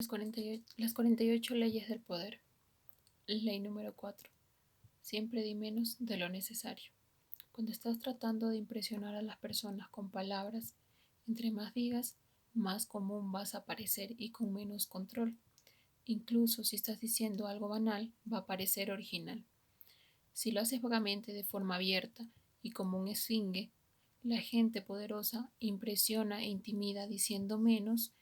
Las 48 leyes del poder. Ley número 4. Siempre di menos de lo necesario. Cuando estás tratando de impresionar a las personas con palabras, entre más digas, más común vas a parecer y con menos control. Incluso si estás diciendo algo banal, va a parecer original. Si lo haces vagamente de forma abierta y como un esfinge, la gente poderosa impresiona e intimida diciendo menos.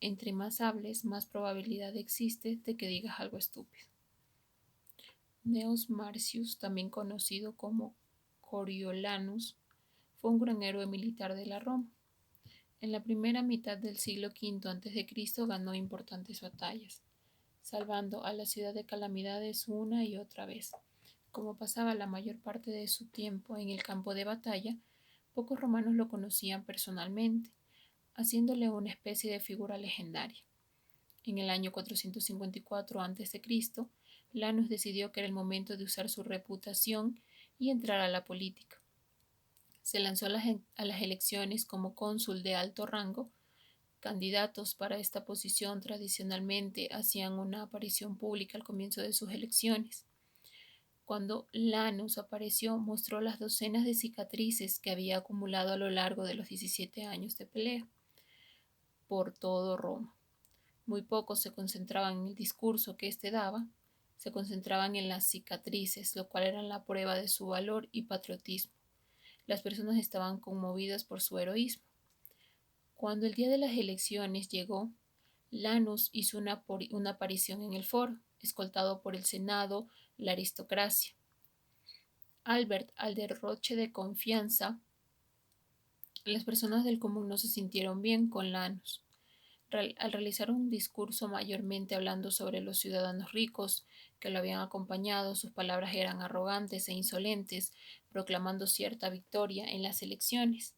Entre más hables, más probabilidad existe de que digas algo estúpido. Gnaeus Marcius, también conocido como Coriolanus, fue un gran héroe militar de la Roma. En la primera mitad del siglo V a.C. ganó importantes batallas, salvando a la ciudad de calamidades una y otra vez. Como pasaba la mayor parte de su tiempo en el campo de batalla, pocos romanos lo conocían personalmente, haciéndole una especie de figura legendaria. En el año 454 a.C., Lanus decidió que era el momento de usar su reputación y entrar a la política. Se lanzó a las elecciones como cónsul de alto rango. Candidatos para esta posición tradicionalmente hacían una aparición pública al comienzo de sus elecciones. Cuando Lanus apareció, mostró las docenas de cicatrices que había acumulado a lo largo de los 17 años de pelea por todo Roma. Muy pocos se concentraban en el discurso que éste daba, se concentraban en las cicatrices, lo cual era la prueba de su valor y patriotismo. Las personas estaban conmovidas por su heroísmo. Cuando el día de las elecciones llegó, Lanus hizo una aparición en el foro, escoltado por el Senado, la aristocracia. Albert, al derroche de confianza, las personas del común no se sintieron bien con Lanus. Al realizar un discurso mayormente hablando sobre los ciudadanos ricos que lo habían acompañado, sus palabras eran arrogantes e insolentes, proclamando cierta victoria en las elecciones,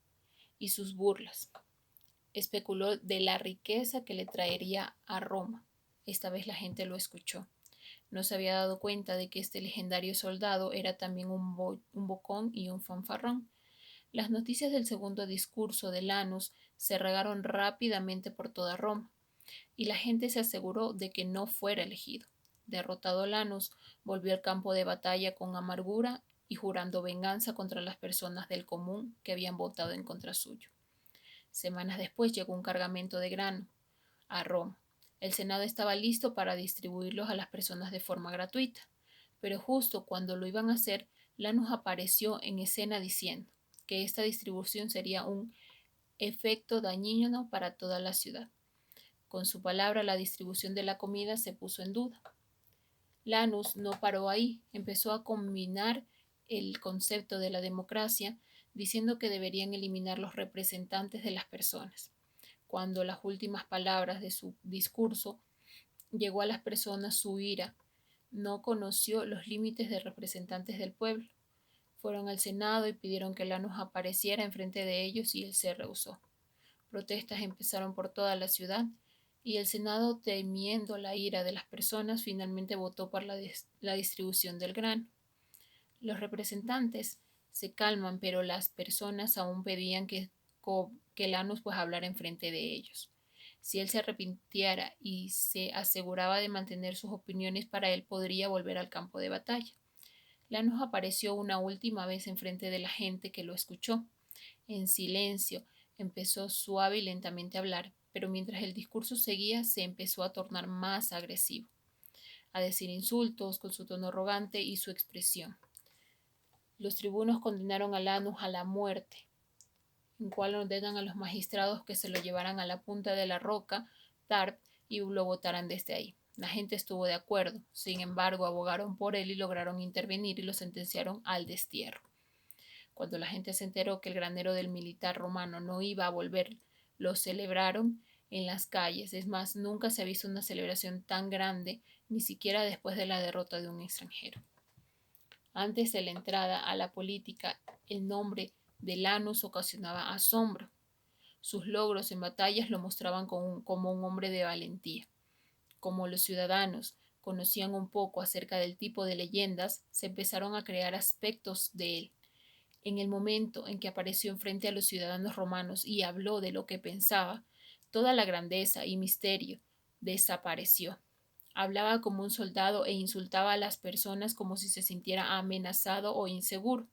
y sus burlas. Especuló de la riqueza que le traería a Roma. Esta vez la gente lo escuchó. No se había dado cuenta de que este legendario soldado era también un bocón y un fanfarrón. Las noticias del segundo discurso de Lanus se regaron rápidamente por toda Roma, y la gente se aseguró de que no fuera elegido. Derrotado Lanus, volvió al campo de batalla con amargura y jurando venganza contra las personas del común que habían votado en contra suyo. Semanas después llegó un cargamento de grano a Roma. El Senado estaba listo para distribuirlos a las personas de forma gratuita, pero justo cuando lo iban a hacer, Lanus apareció en escena diciendo que esta distribución sería un efecto dañino para toda la ciudad. Con su palabra, la distribución de la comida se puso en duda. Lanus no paró ahí, empezó a combinar el concepto de la democracia, diciendo que deberían eliminar los representantes de las personas. Cuando las últimas palabras de su discurso llegó a las personas, su ira no conoció los límites de representantes del pueblo. Fueron al Senado y pidieron que Lanus apareciera enfrente de ellos y él se rehusó. Protestas empezaron por toda la ciudad y el Senado, temiendo la ira de las personas, finalmente votó por la distribución del grano. Los representantes se calman, pero las personas aún pedían que Lanus hablara enfrente de ellos. Si él se arrepintiera y se aseguraba de mantener sus opiniones para él, podría volver al campo de batalla. Lanus apareció una última vez enfrente de la gente que lo escuchó. En silencio, empezó suave y lentamente a hablar, pero mientras el discurso seguía, se empezó a tornar más agresivo, a decir insultos con su tono arrogante y su expresión. Los tribunos condenaron a Lanus a la muerte, en cual ordenan a los magistrados que se lo llevaran a la punta de la roca Tarp y lo botaran desde ahí. La gente estuvo de acuerdo, sin embargo, abogaron por él y lograron intervenir y lo sentenciaron al destierro. Cuando la gente se enteró que el granero del militar romano no iba a volver, lo celebraron en las calles. Es más, nunca se ha visto una celebración tan grande, ni siquiera después de la derrota de un extranjero. Antes de la entrada a la política, el nombre de Lanus ocasionaba asombro. Sus logros en batallas lo mostraban como un hombre de valentía. Como los ciudadanos conocían un poco acerca del tipo de leyendas, se empezaron a crear aspectos de él. En el momento en que apareció enfrente a los ciudadanos romanos y habló de lo que pensaba, toda la grandeza y misterio desapareció. Hablaba como un soldado e insultaba a las personas como si se sintiera amenazado o inseguro.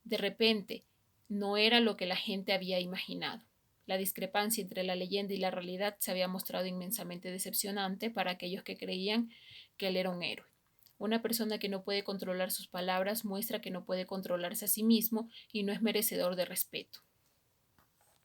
De repente, no era lo que la gente había imaginado. La discrepancia entre la leyenda y la realidad se había mostrado inmensamente decepcionante para aquellos que creían que él era un héroe. Una persona que no puede controlar sus palabras muestra que no puede controlarse a sí mismo y no es merecedor de respeto.